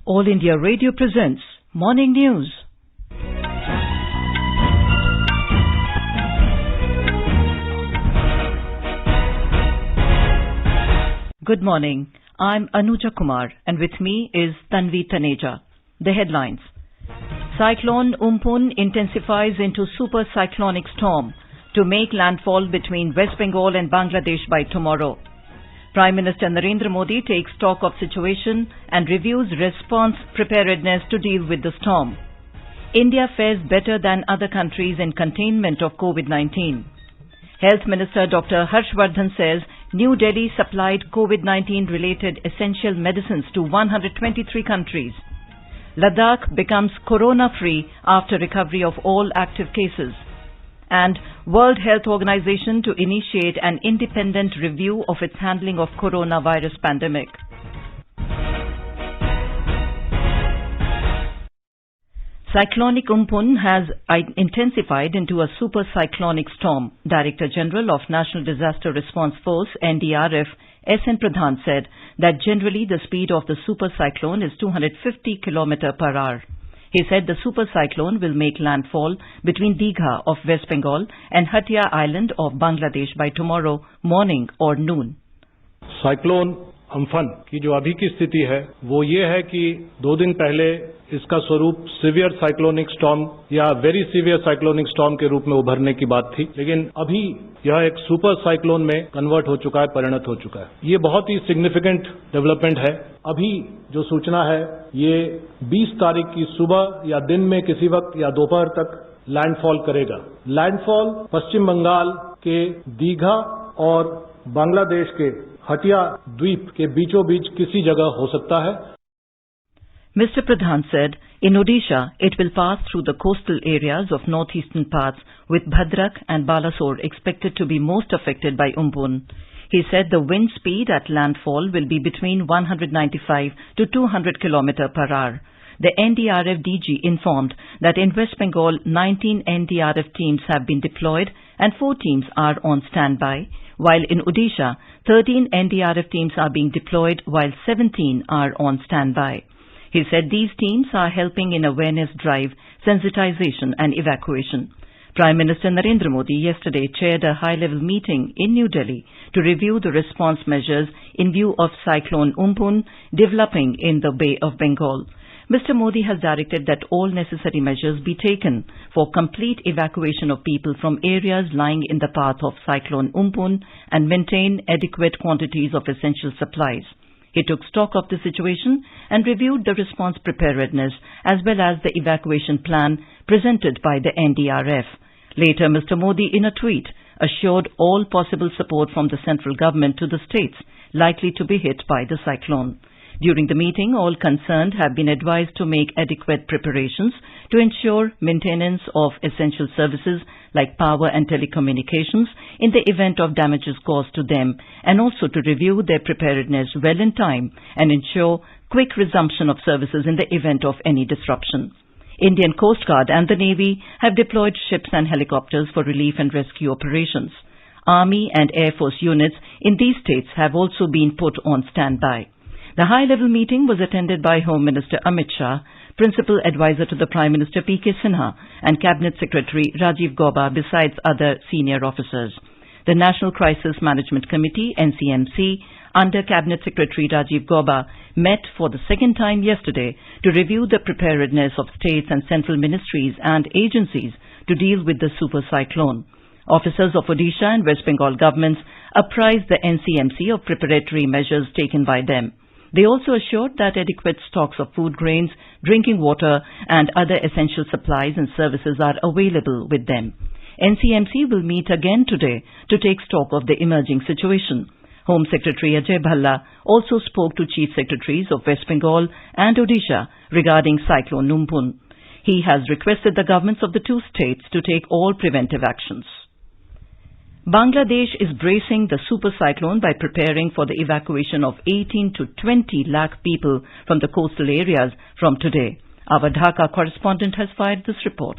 All India Radio presents Morning News. Good morning. I'm Anuja Kumar and with me is Tanvi Taneja. The headlines. Cyclone Umpun intensifies into super cyclonic storm to make landfall between West Bengal and Bangladesh by tomorrow. Prime Minister Narendra Modi takes stock of situation and reviews response preparedness to deal with the storm. India fares better than other countries in containment of COVID-19. Health Minister Dr. Harshvardhan says New Delhi supplied COVID-19 related essential medicines to 123 countries. Ladakh becomes corona-free after recovery of all active cases. And World Health Organization to initiate an independent review of its handling of coronavirus pandemic. Cyclonic Umpun has intensified into a super cyclonic storm. Director General of National Disaster Response Force, NDRF, S.N. Pradhan said that generally the speed of the super cyclone is 250 km per hour. He said the super cyclone will make landfall between Digha of West Bengal and Hatia Island of Bangladesh by tomorrow morning or noon. Cyclone Amphan की जो अभी की स्थिति है वो ये है कि 2 दिन पहले इसका स्वरूप सीवियर साइक्लोनिक स्टॉर्म या वेरी सीवियर साइक्लोनिक स्टॉर्म के रूप में उभरने की बात थी, लेकिन अभी यह एक सुपर साइक्लोन में कन्वर्ट हो चुका है, परिणत हो चुका है। ये बहुत ही सिग्निफिकेंट डेवलपमेंट है। अभी जो सूचना है ये 20 तारीख की सुबह या दिन में किसी वक्त या दोपहर तक लैंडफॉल करेगा। लैंडफॉल पश्चिम बंगाल के दीघा और बांग्लादेश के हटिया द्वीप के बीचों बीच किसी जगह हो सकता है। Mr. Pradhan said, in Odisha, it will pass through the coastal areas of northeastern parts, with Bhadrak and Balasore expected to be most affected by Umpun. He said the wind speed at landfall will be between 195 to 200 km per hour. The NDRF DG informed that in West Bengal, 19 NDRF teams have been deployed and 4 teams are on standby, while in Odisha, 13 NDRF teams are being deployed while 17 are on standby. He said these teams are helping in awareness drive, sensitization and evacuation. Prime Minister Narendra Modi yesterday chaired a high-level meeting in New Delhi to review the response measures in view of Cyclone Umpun developing in the Bay of Bengal. Mr. Modi has directed that all necessary measures be taken for complete evacuation of people from areas lying in the path of Cyclone Umpun and maintain adequate quantities of essential supplies. He took stock of the situation and reviewed the response preparedness as well as the evacuation plan presented by the NDRF. Later, Mr. Modi, in a tweet, assured all possible support from the central government to the states likely to be hit by the cyclone. During the meeting, all concerned have been advised to make adequate preparations to ensure maintenance of essential services like power and telecommunications in the event of damages caused to them, and also to review their preparedness well in time and ensure quick resumption of services in the event of any disruption. Indian Coast Guard and the Navy have deployed ships and helicopters for relief and rescue operations. Army and Air Force units in these states have also been put on standby. The high-level meeting was attended by Home Minister Amit Shah, Principal Advisor to the Prime Minister P.K. Sinha and Cabinet Secretary Rajiv Gauba besides other senior officers. The National Crisis Management Committee, NCMC, under Cabinet Secretary Rajiv Gauba, met for the second time yesterday to review the preparedness of states and central ministries and agencies to deal with the super cyclone. Officers of Odisha and West Bengal governments apprised the NCMC of preparatory measures taken by them. They also assured that adequate stocks of food grains, drinking water and other essential supplies and services are available with them. NCMC will meet again today to take stock of the emerging situation. Home Secretary Ajay Bhalla also spoke to Chief Secretaries of West Bengal and Odisha regarding Cyclone Umpun. He has requested the governments of the 2 states to take all preventive actions. Bangladesh is bracing the super cyclone by preparing for the evacuation of 18 to 20 lakh people from the coastal areas from today. Our Dhaka correspondent has fired this report.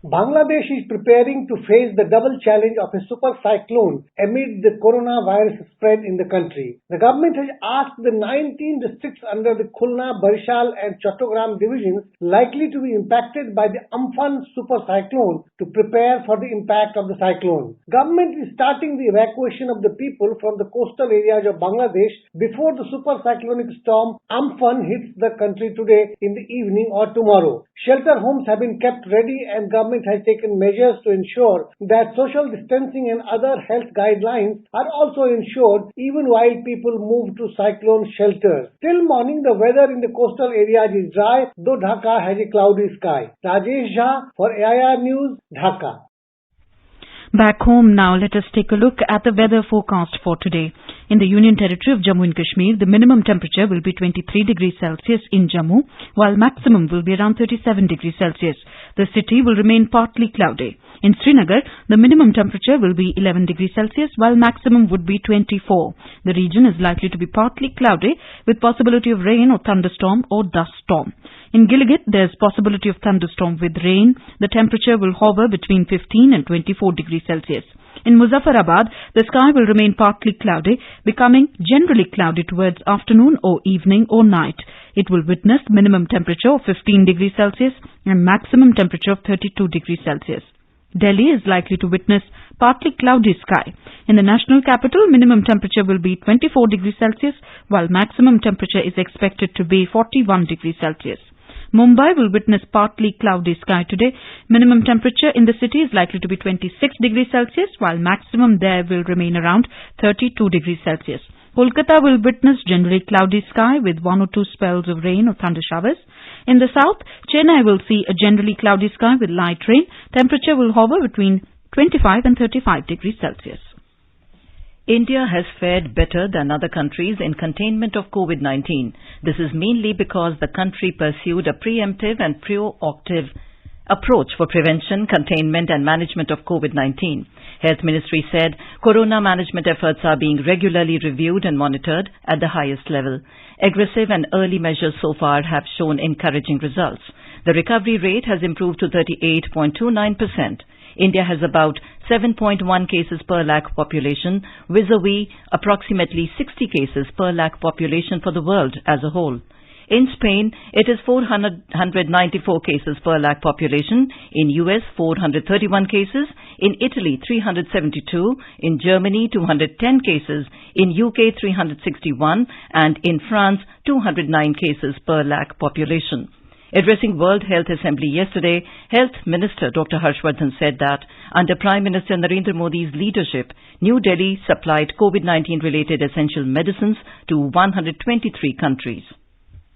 Bangladesh is preparing to face the double challenge of a super cyclone amid the coronavirus spread in the country. The government has asked the 19 districts under the Khulna, Barishal and Chattogram divisions likely to be impacted by the Amphan super cyclone to prepare for the impact of the cyclone. Government is starting the evacuation of the people from the coastal areas of Bangladesh before the super cyclonic storm Amphan hits the country today in the evening or tomorrow. Shelter homes have been kept ready and government has taken measures to ensure that social distancing and other health guidelines are also ensured even while people move to cyclone shelters. Till morning, the weather in the coastal areas is dry, though Dhaka has a cloudy sky. Rajesh Jha for AIR News, Dhaka. Back home now, let us take a look at the weather forecast for today. In the Union Territory of Jammu and Kashmir, the minimum temperature will be 23 degrees Celsius in Jammu, while maximum will be around 37 degrees Celsius. The city will remain partly cloudy. In Srinagar, the minimum temperature will be 11 degrees Celsius, while maximum would be 24. The region is likely to be partly cloudy, with possibility of rain or thunderstorm or dust storm. In Gilgit, there is possibility of thunderstorm with rain. The temperature will hover between 15 and 24 degrees Celsius. In Muzaffarabad, the sky will remain partly cloudy, becoming generally cloudy towards afternoon or evening or night. It will witness minimum temperature of 15 degrees Celsius and maximum temperature of 32 degrees Celsius. Delhi is likely to witness partly cloudy sky. In the national capital, minimum temperature will be 24 degrees Celsius, while maximum temperature is expected to be 41 degrees Celsius. Mumbai will witness partly cloudy sky today. Minimum temperature in the city is likely to be 26 degrees Celsius, while maximum there will remain around 32 degrees Celsius. Kolkata will witness generally cloudy sky with one or two spells of rain or thunder showers. In the south, Chennai will see a generally cloudy sky with light rain. Temperature will hover between 25 and 35 degrees Celsius. India has fared better than other countries in containment of COVID-19. This is mainly because the country pursued a preemptive and proactive approach for prevention, containment and management of COVID-19. Health Ministry said corona management efforts are being regularly reviewed and monitored at the highest level. Aggressive and early measures so far have shown encouraging results. The recovery rate has improved to 38.29%. India has about 7.1 cases per lakh population, vis-a-vis approximately 60 cases per lakh population for the world as a whole. In Spain, it is 494 cases per lakh population, in US 431 cases, in Italy 372, in Germany 210 cases, in UK 361 and in France 209 cases per lakh population. Addressing World Health Assembly yesterday, Health Minister Dr. Harshvardhan said that under Prime Minister Narendra Modi's leadership, New Delhi supplied COVID-19 related essential medicines to 123 countries.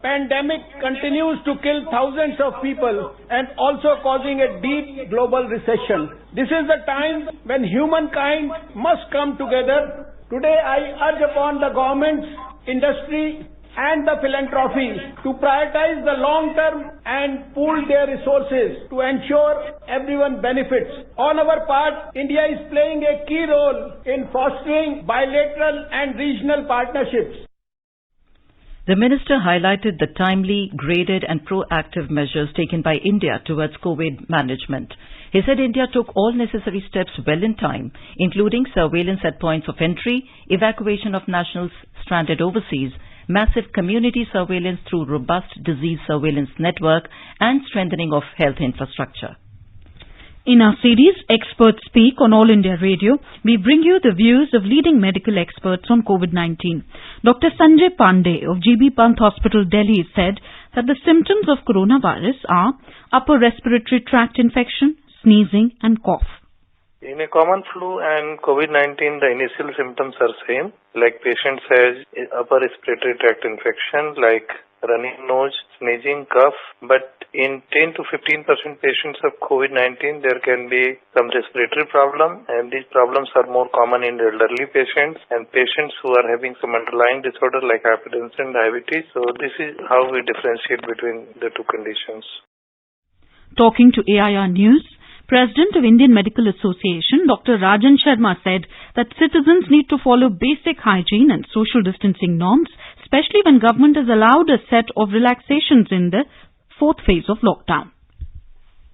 Pandemic continues to kill thousands of people and also causing a deep global recession. This is the time when humankind must come together. Today I urge upon the governments, industry and the philanthropy to prioritize the long term and pool their resources to ensure everyone benefits. On our part, India is playing a key role in fostering bilateral and regional partnerships. The minister highlighted the timely, graded and proactive measures taken by India towards COVID management. He said India took all necessary steps well in time, including surveillance at points of entry, evacuation of nationals stranded overseas, massive community surveillance through robust disease surveillance network and strengthening of health infrastructure. In our series, Experts Speak on All India Radio, we bring you the views of leading medical experts on COVID-19. Dr. Sanjay Pandey of GB Pant Hospital, Delhi said that the symptoms of coronavirus are upper respiratory tract infection, sneezing and cough. In a common flu and COVID-19, the initial symptoms are same, like patient has upper respiratory tract infection, like running nose, sneezing, cough, but in 10 to 15% patients of COVID-19, there can be some respiratory problem, and these problems are more common in elderly patients and patients who are having some underlying disorder like hypertension, diabetes. So this is how we differentiate between the two conditions. Talking to AIR News, President of Indian Medical Association, Dr. Rajan Sharma said that citizens need to follow basic hygiene and social distancing norms, especially when government has allowed a set of relaxations in the fourth phase of lockdown.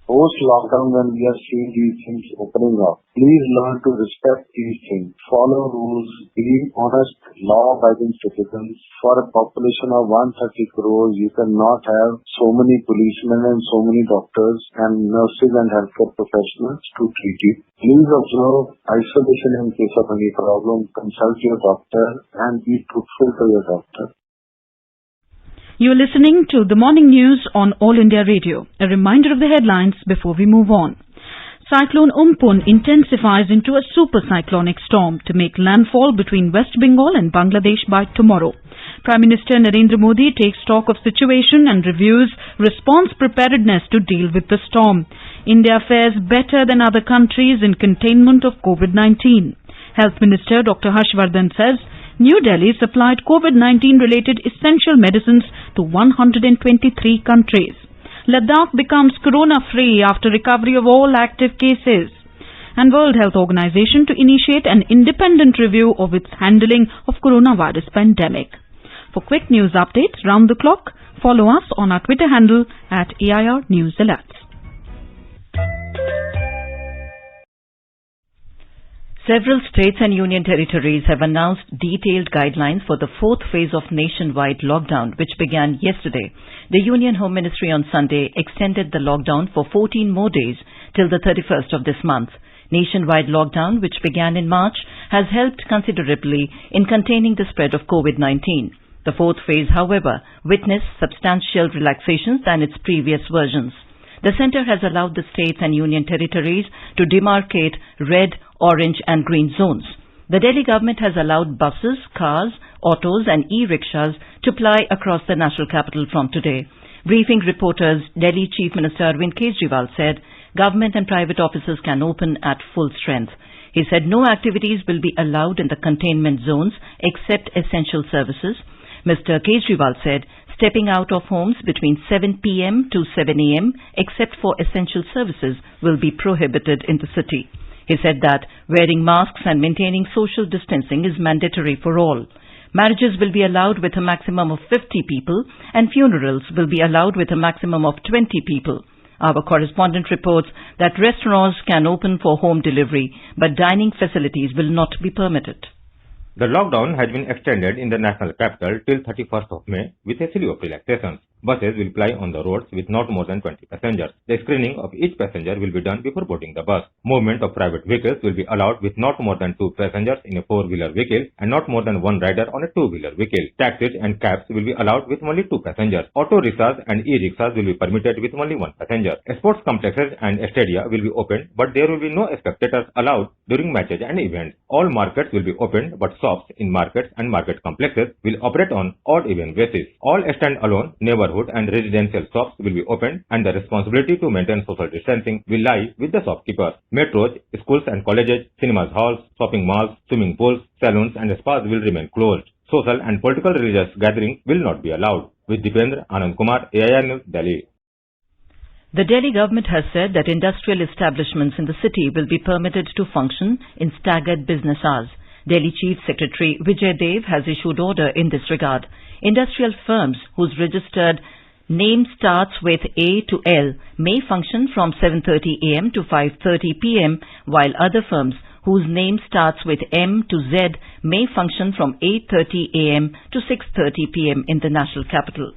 Post-lockdown, when we are seeing these things opening up, please learn to respect these things. Follow rules, be honest, law-abiding citizens. For a population of 130 crores, you cannot have so many policemen and so many doctors and nurses and healthcare professionals to treat you. Please observe isolation in case of any problem. Consult your doctor and be truthful to your doctor. You are listening to the morning news on All India Radio. A reminder of the headlines before we move on. Cyclone Umpun intensifies into a super cyclonic storm to make landfall between West Bengal and Bangladesh by tomorrow. Prime Minister Narendra Modi takes stock of situation and reviews response preparedness to deal with the storm. India fares better than other countries in containment of COVID-19. Health Minister Dr. Harshvardhan says New Delhi supplied COVID-19 related essential medicines to 123 countries. Ladakh becomes corona-free after recovery of all active cases. And World Health Organization to initiate an independent review of its handling of coronavirus pandemic. For quick news updates round the clock, follow us on our Twitter handle at AIR News Alerts. Several states and union territories have announced detailed guidelines for the fourth phase of nationwide lockdown, which began yesterday. The Union Home Ministry on Sunday extended the lockdown for 14 more days till the 31st of this month. Nationwide lockdown, which began in March, has helped considerably in containing the spread of COVID-19. The fourth phase, however, witnessed substantial relaxations than its previous versions. The centre has allowed the states and union territories to demarcate red, orange and green zones. The Delhi government has allowed buses, cars, autos and e-rickshaws to ply across the national capital from today. Briefing reporters, Delhi Chief Minister Arvind Kejriwal said government and private offices can open at full strength. He said no activities will be allowed in the containment zones except essential services. Mr. Kejriwal said stepping out of homes between 7 p.m. to 7 a.m. except for essential services will be prohibited in the city. He said that wearing masks and maintaining social distancing is mandatory for all. Marriages will be allowed with a maximum of 50 people and funerals will be allowed with a maximum of 20 people. Our correspondent reports that restaurants can open for home delivery, but dining facilities will not be permitted. The lockdown has been extended in the national capital till 31st of May with a slew of relaxations. Buses will ply on the roads with not more than 20 passengers. The screening of each passenger will be done before boarding the bus. Movement of private vehicles will be allowed with not more than 2 passengers in a 4-wheeler vehicle and not more than 1 rider on a 2-wheeler vehicle. Taxis and cabs will be allowed with only 2 passengers. Auto rickshaws and e-rickshaws will be permitted with only 1 passenger. Sports complexes and stadia will be opened, but there will be no spectators allowed during matches and events. All markets will be opened, but shops in markets and market complexes will operate on odd-even basis. All stand-alone, neighborhood and residential shops will be opened, and the responsibility to maintain social distancing will lie with the shopkeepers. Metros, schools and colleges, cinemas halls, shopping malls, swimming pools, salons and spas will remain closed. Social and political religious gatherings will not be allowed. With Dipendra, Anand Kumar, AIR News, Delhi. The Delhi government has said that industrial establishments in the city will be permitted to function in staggered business hours. Delhi Chief Secretary Vijay Dev has issued order in this regard. Industrial firms whose registered name starts with A to L may function from 7:30 a.m. to 5:30 p.m., while other firms whose name starts with M to Z may function from 8:30 a.m. to 6:30 p.m. in the national capital.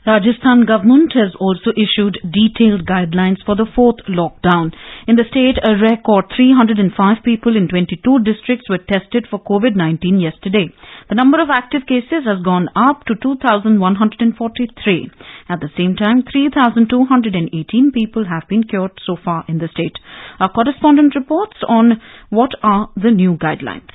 Rajasthan government has also issued detailed guidelines for the fourth lockdown. In the state, a record 305 people in 22 districts were tested for COVID-19 yesterday. The number of active cases has gone up to 2,143. At the same time, 3,218 people have been cured so far in the state. Our correspondent reports on what are the new guidelines.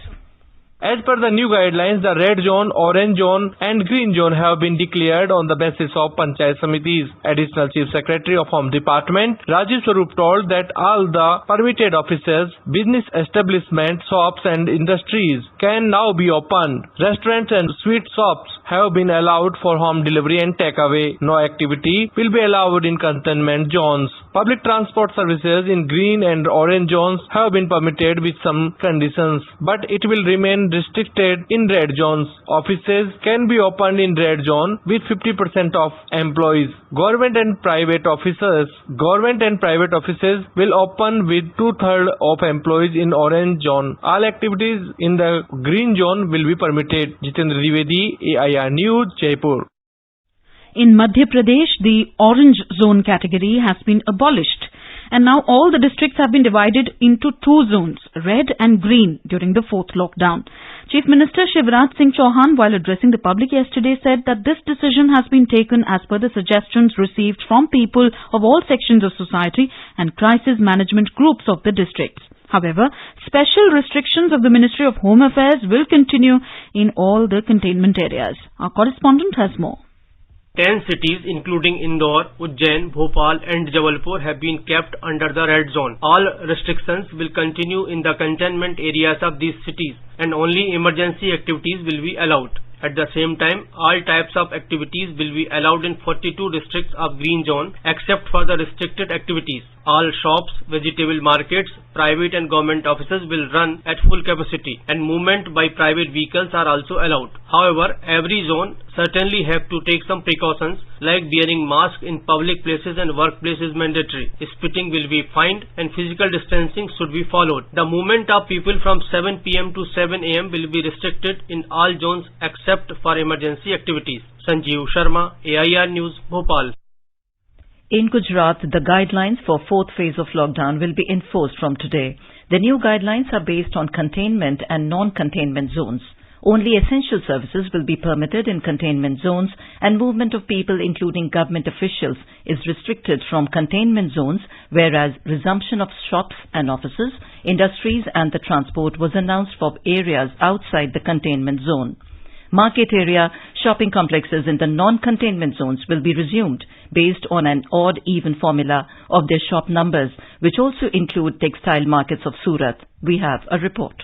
As per the new guidelines, the red zone, orange zone and green zone have been declared on the basis of Panchayat Samitis. Additional Chief Secretary of Home Department, Rajiv Swarup told that all the permitted offices, business establishments, shops and industries can now be opened. Restaurants and sweet shops have been allowed for home delivery and takeaway. No activity will be allowed in containment zones. Public transport services in green and orange zones have been permitted with some conditions, but it will remain restricted in red zones. Offices can be opened in red zone with 50% of employees. Government and private offices will open with 2/3 of employees in orange zone. All activities in the green zone will be permitted. Jitendra Dwivedi, AIR News, Jaipur. In Madhya Pradesh, the orange zone category has been abolished, and now all the districts have been divided into two zones, red and green, during the fourth lockdown. Chief Minister Shivraj Singh Chauhan, while addressing the public yesterday, said that this decision has been taken as per the suggestions received from people of all sections of society and crisis management groups of the districts. However, special restrictions of the Ministry of Home Affairs will continue in all the containment areas. Our correspondent has more. 10 cities including Indore, Ujjain, Bhopal and Jabalpur have been kept under the red zone. All restrictions will continue in the containment areas of these cities and only emergency activities will be allowed. At the same time, all types of activities will be allowed in 42 districts of green zone except for the restricted activities. All shops, vegetable markets, private and government offices will run at full capacity and movement by private vehicles are also allowed. However, every zone certainly have to take some precautions like wearing masks in public places and workplaces is mandatory. Spitting will be fined and physical distancing should be followed. The movement of people from 7 p.m. to 7 a.m. will be restricted in all zones except for emergency activities. Sanjeev Sharma, AIR News, Bhopal. In Gujarat, the guidelines for fourth phase of lockdown will be enforced from today. The new guidelines are based on containment and non-containment zones. Only essential services will be permitted in containment zones and movement of people including government officials is restricted from containment zones, whereas resumption of shops and offices, industries and the transport was announced for areas outside the containment zone. Market area, shopping complexes in the non-containment zones will be resumed based on an odd-even formula of their shop numbers, which also include textile markets of Surat. We have a report.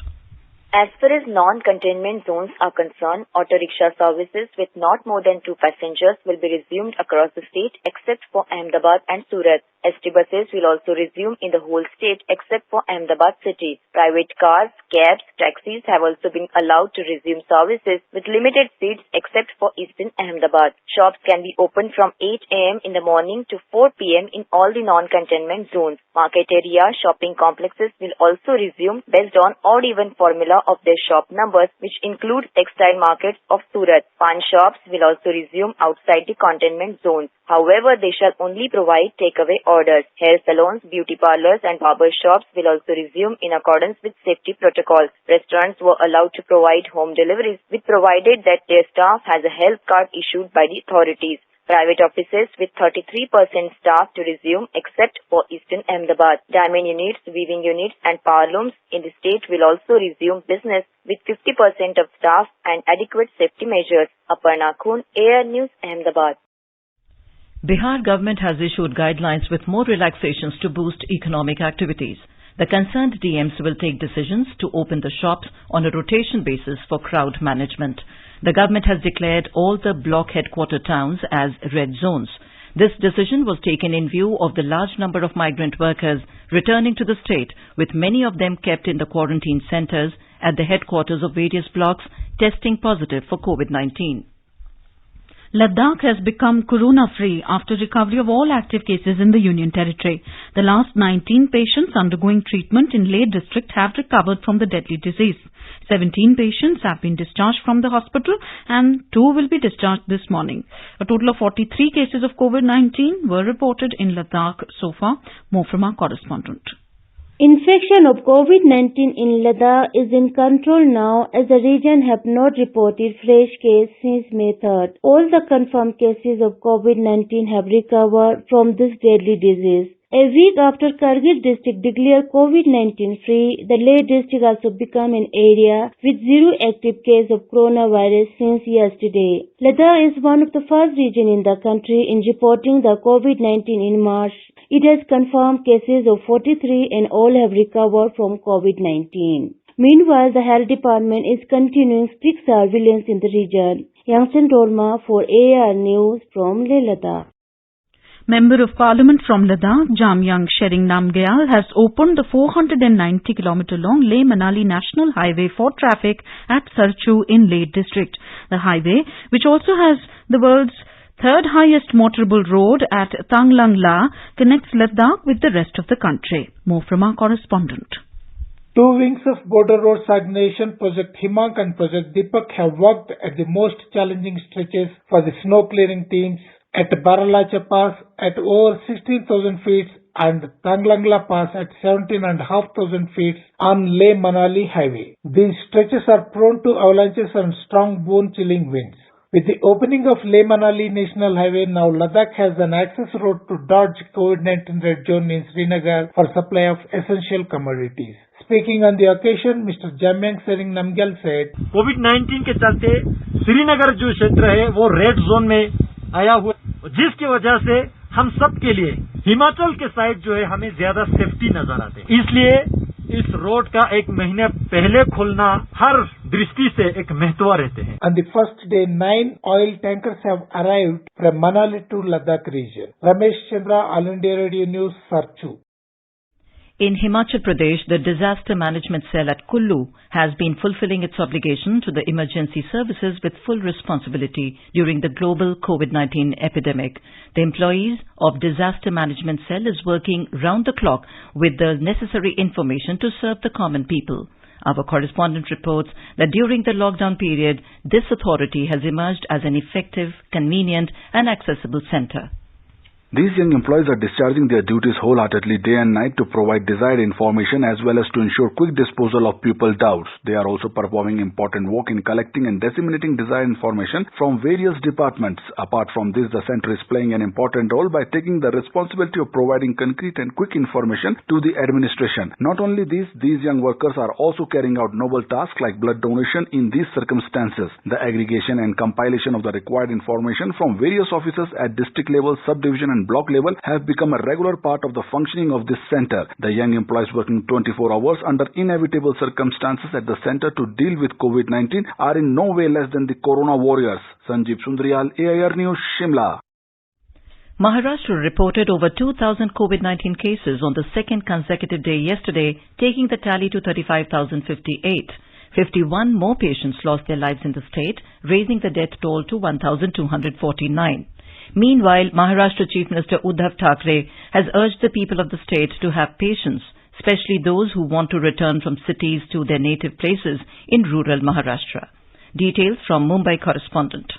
As far as non-containment zones are concerned, auto rickshaw services with not more than 2 passengers will be resumed across the state except for Ahmedabad and Surat. ST buses will also resume in the whole state except for Ahmedabad city. Private cars, cabs, taxis have also been allowed to resume services with limited seats except for Eastern Ahmedabad. Shops can be opened from 8 a.m. in the morning to 4 p.m. in all the non-containment zones. Market area, shopping complexes will also resume based on odd-even formula of their shop numbers, which include textile markets of Surat. Pawn shops will also resume outside the containment zones. However, they shall only provide takeaway orders. Hair salons, beauty parlors and barber shops will also resume in accordance with safety protocols. Restaurants were allowed to provide home deliveries with provided that their staff has a health card issued by the authorities. Private offices with 33% staff to resume except for Eastern Ahmedabad. Diamond units, weaving units and power looms in the state will also resume business with 50% of staff and adequate safety measures. Aparna Khun, AIR News, Ahmedabad. Bihar government has issued guidelines with more relaxations to boost economic activities. The concerned DMs will take decisions to open the shops on a rotation basis for crowd management. The government has declared all the block headquarter towns as red zones. This decision was taken in view of the large number of migrant workers returning to the state, with many of them kept in the quarantine centers at the headquarters of various blocks testing positive for COVID-19. Ladakh has become corona-free after recovery of all active cases in the Union Territory. The last 19 patients undergoing treatment in Leh district have recovered from the deadly disease. 17 patients have been discharged from the hospital and 2 will be discharged this morning. A total of 43 cases of COVID-19 were reported in Ladakh so far. More from our correspondent. Infection of COVID-19 in Ladakh is in control now as the region have not reported fresh case since May 3rd. All the confirmed cases of COVID-19 have recovered from this deadly disease. A week after Kargil district declared COVID-19 free, the Leh district also became an area with 0 active case of coronavirus since yesterday. Ladakh is one of the first regions in the country in reporting the COVID-19 in March. It has confirmed cases of 43 and all have recovered from COVID-19. Meanwhile, the health department is continuing strict surveillance in the region. Yangchen Dolma for AIR News from Leh, Ladakh. Member of Parliament from Ladakh, Jamyang Shering Namgyal, has opened the 490-kilometre-long Leh-Manali National Highway for traffic at Sarchu in Leh district. The highway, which also has the world's third highest motorable road at Tanglang La, connects Ladakh with the rest of the country. More from our correspondent. Two wings of Border Road Stagnation, Project Himak and Project Deepak, have worked at the most challenging stretches for the snow clearing teams at Baralacha Pass at over 16,000 feet and Tanglangla Pass at 17,500 feet on Leh-Manali Highway. These stretches are prone to avalanches and strong bone-chilling winds. With the opening of Leh-Manali National Highway, now Ladakh has an access road to dodge COVID-19 red zone in Srinagar for supply of essential commodities. Speaking on the occasion, Mr. Jamyang Shering Namgyal said, कोविड-19 के चलते श्रीनगर जो क्षेत्र है वो red zone में आया हुआ, जिसकी वजह से हम सब के लिए हिमाचल के साइड जो है हमें ज्यादा सेफ्टी नजर आते हैं। इसलिए इस रोड का एक महीने पहले खोलना हर दृष्टि से एक महत्व रहते हैं। On the first day, 9 oil tankers have arrived from Manali to Ladakh region. Ramesh Chandra, All India Radio News, Sarchu. In Himachal Pradesh, the Disaster Management Cell at Kullu has been fulfilling its obligation to the emergency services with full responsibility during the global COVID-19 epidemic. The employees of Disaster Management Cell is working round the clock with the necessary information to serve the common people. Our correspondent reports that during the lockdown period, this authority has emerged as an effective, convenient and accessible centre. These young employees are discharging their duties wholeheartedly day and night to provide desired information as well as to ensure quick disposal of people doubts. They are also performing important work in collecting and disseminating desired information from various departments. Apart from this, the center is playing an important role by taking the responsibility of providing concrete and quick information to the administration. Not only these young workers are also carrying out noble tasks like blood donation in these circumstances. The aggregation and compilation of the required information from various offices at district level, subdivision and block level have become a regular part of the functioning of this center. The young employees working 24 hours under inevitable circumstances at the center to deal with COVID-19 are in no way less than the Corona warriors. Sanjeev Sundrial, AIR News, Shimla. Maharashtra reported over 2,000 COVID-19 cases on the second consecutive day yesterday, taking the tally to 35,058. 51 more patients lost their lives in the state, raising the death toll to 1,249. Meanwhile, Maharashtra Chief Minister Uddhav Thackeray has urged the people of the state to have patience, especially those who want to return from cities to their native places in rural Maharashtra. Details from Mumbai correspondent.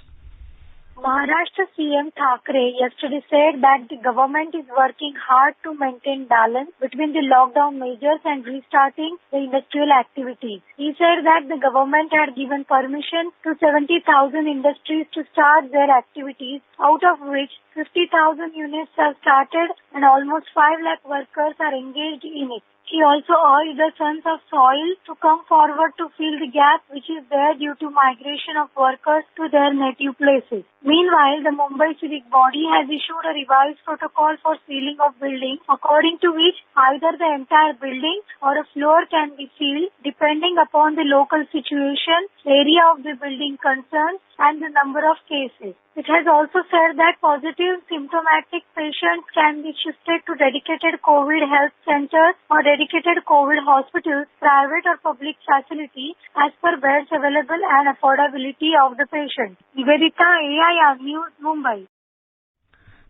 Maharashtra CM Thackeray yesterday said that the government is working hard to maintain balance between the lockdown measures and restarting the industrial activities. He said that the government had given permission to 70,000 industries to start their activities, out of which 50,000 units have started and almost 5 lakh workers are engaged in it. He also urged the sons of soil to come forward to fill the gap which is there due to migration of workers to their native places. Meanwhile, the Mumbai Civic Body has issued a revised protocol for sealing of buildings, according to which either the entire building or a floor can be sealed depending upon the local situation, area of the building concerned and the number of cases. It has also said that positive symptomatic patients can be shifted to dedicated COVID health centers or dedicated COVID hospitals, private or public facility, as per beds available and affordability of the patient. Nivedita, AIR News, Mumbai.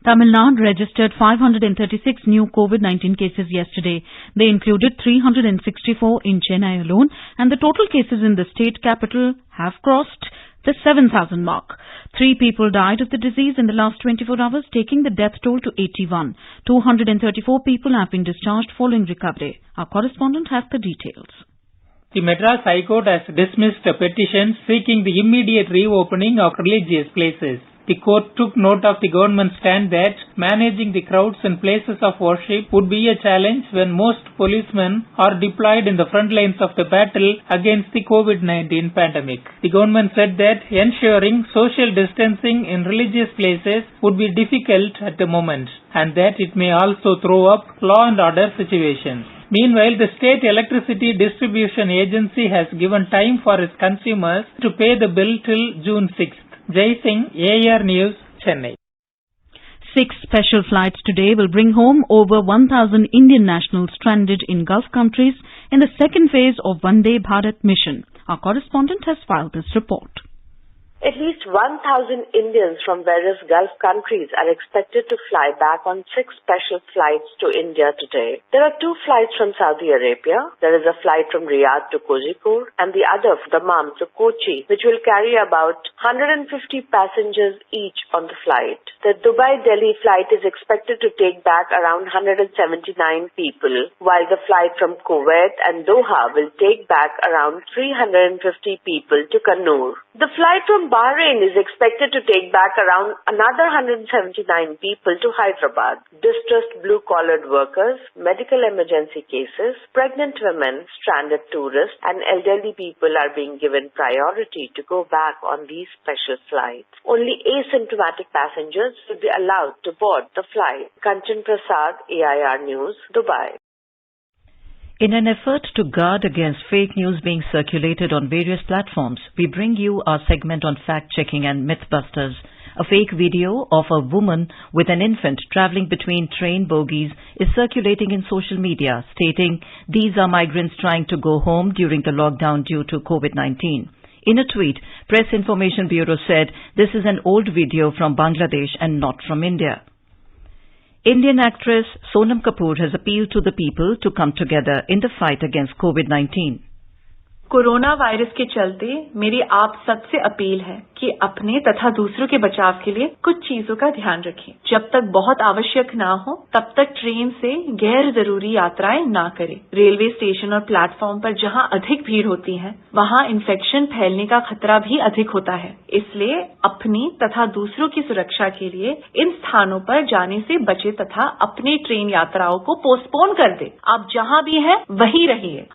Tamil Nadu registered 536 new COVID-19 cases yesterday. They included 364 in Chennai alone, and the total cases in the state capital have crossed the 7,000 mark. 3 people died of the disease in the last 24 hours, taking the death toll to 81. 234 people have been discharged following recovery. Our correspondent has the details. The Madras High Court has dismissed a petition seeking the immediate reopening of religious places. The court took note of the government's stand that managing the crowds in places of worship would be a challenge when most policemen are deployed in the front lines of the battle against the COVID-19 pandemic. The government said that ensuring social distancing in religious places would be difficult at the moment and that it may also throw up law and order situations. Meanwhile, the State Electricity Distribution Agency has given time for its consumers to pay the bill till June 6th. Jai Singh, AIR News, Chennai. 6 special flights today will bring home over 1,000 Indian nationals stranded in Gulf countries in the second phase of Vande Bharat mission. Our correspondent has filed this report. At least 1,000 Indians from various Gulf countries are expected to fly back on 6 special flights to India today. There are 2 flights from Saudi Arabia. There is a flight from Riyadh to Kozhikode and the other from Dammam to Kochi, which will carry about 150 passengers each on the flight. The Dubai-Delhi flight is expected to take back around 179 people, while the flight from Kuwait and Doha will take back around 350 people to Kannur. The flight from Bahrain is expected to take back around another 179 people to Hyderabad. Distressed blue-collared workers, medical emergency cases, pregnant women, stranded tourists, and elderly people are being given priority to go back on these special flights. Only asymptomatic passengers will be allowed to board the flight. Kanchan Prasad, AIR News, Dubai. In an effort to guard against fake news being circulated on various platforms, we bring you our segment on fact-checking and mythbusters. A fake video of a woman with an infant travelling between train bogies is circulating in social media, stating these are migrants trying to go home during the lockdown due to COVID-19. In a tweet, Press Information Bureau said this is an old video from Bangladesh and not from India. Indian actress Sonam Kapoor has appealed to the people to come together in the fight against COVID-19. Corona virus के चलते मेरी आप सबसे appeal है कि अपने तथा दूसरों के बचाव के लिए कुछ चीजों का ध्यान रखें। जब तक बहुत आवश्यक ना हो तब तक ट्रेन से गैर जरूरी यात्राएं ना करें। रेलवे स्टेशन और प्लेटफॉर्म पर जहां अधिक भीड़ होती है वहां इन्फेक्शन फैलने का खतरा भी अधिक होता है। इसलिए अपनी तथा दूसरों की सुरक्षा के लिए इन स्थानों पर जाने से बचे तथा अपनी ट्रेन यात्राओं को पोस्टपोन कर दे। आप जहां भी हैं वहीं रहिए।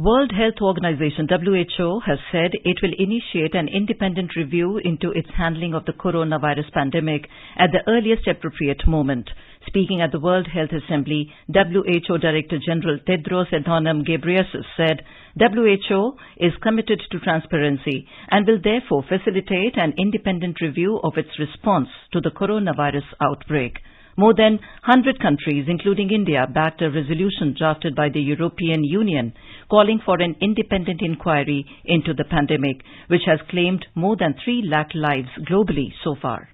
World Health Organization WHO has said it will initiate an independent review into its handling of the coronavirus pandemic at the earliest appropriate moment. Speaking at the World Health Assembly, WHO Director General Tedros Adhanom Ghebreyesus said WHO is committed to transparency and will therefore facilitate an independent review of its response to the coronavirus outbreak. More than 100 countries, including India, backed a resolution drafted by the European Union calling for an independent inquiry into the pandemic, which has claimed more than 3 lakh lives globally so far.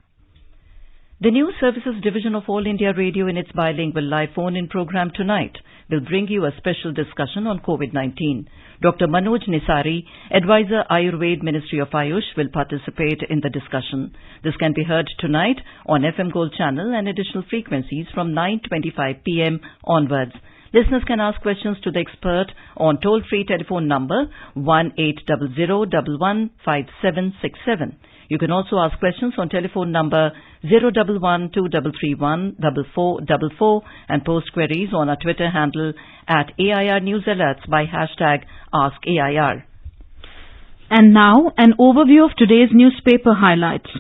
The News Services Division of All India Radio in its bilingual live phone-in program tonight will bring you a special discussion on COVID-19. Dr. Manoj Nisari, Advisor Ayurved Ministry of Ayush, will participate in the discussion. This can be heard tonight on FM Gold channel and additional frequencies from 9:25 p.m. onwards. Listeners can ask questions to the expert on toll-free telephone number 1-800-115767. You can also ask questions on telephone number 011-2331-4444 and post queries on our Twitter handle at AIR News Alerts by hashtag AskAIR. And now, an overview of today's newspaper highlights.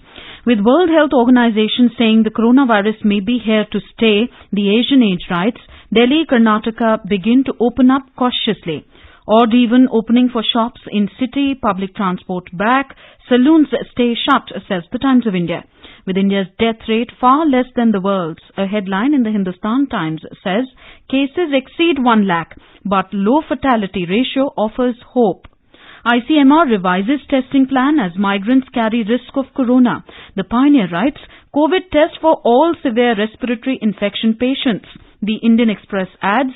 With World Health Organization saying the coronavirus may be here to stay, the Asian Age writes, Delhi, Karnataka begin to open up cautiously. Odd even opening for shops in city, public transport back, saloons stay shut, says the Times of India. With India's death rate far less than the world's, a headline in the Hindustan Times says, cases exceed 1 lakh, but low fatality ratio offers hope. ICMR revises testing plan as migrants carry risk of corona. The Pioneer writes, COVID test for all severe respiratory infection patients. The Indian Express adds,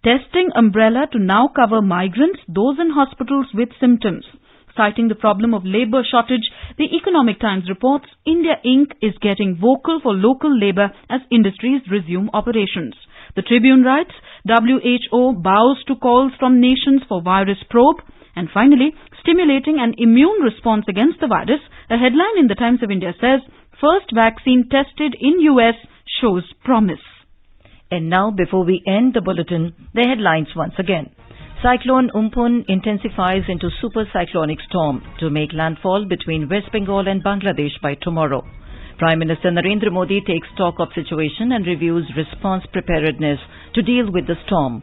testing umbrella to now cover migrants, those in hospitals with symptoms. Citing the problem of labour shortage, the Economic Times reports India Inc. is getting vocal for local labour as industries resume operations. The Tribune writes, WHO bows to calls from nations for virus probe. And finally, stimulating an immune response against the virus, a headline in the Times of India says, first vaccine tested in US shows promise. And now, before we end the bulletin, the headlines once again. Cyclone Umpun intensifies into super cyclonic storm to make landfall between West Bengal and Bangladesh by tomorrow. Prime Minister Narendra Modi takes stock of situation and reviews response preparedness to deal with the storm.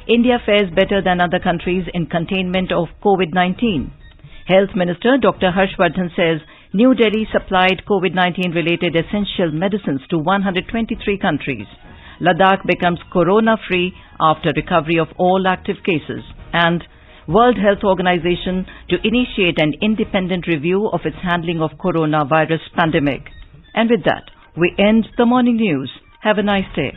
India fares better than other countries in containment of COVID-19. Health Minister Dr. Harshvardhan says New Delhi supplied COVID-19 related essential medicines to 123 countries. Ladakh becomes corona-free after recovery of all active cases. And World Health Organization to initiate an independent review of its handling of coronavirus pandemic. And with that, we end the morning news. Have a nice day.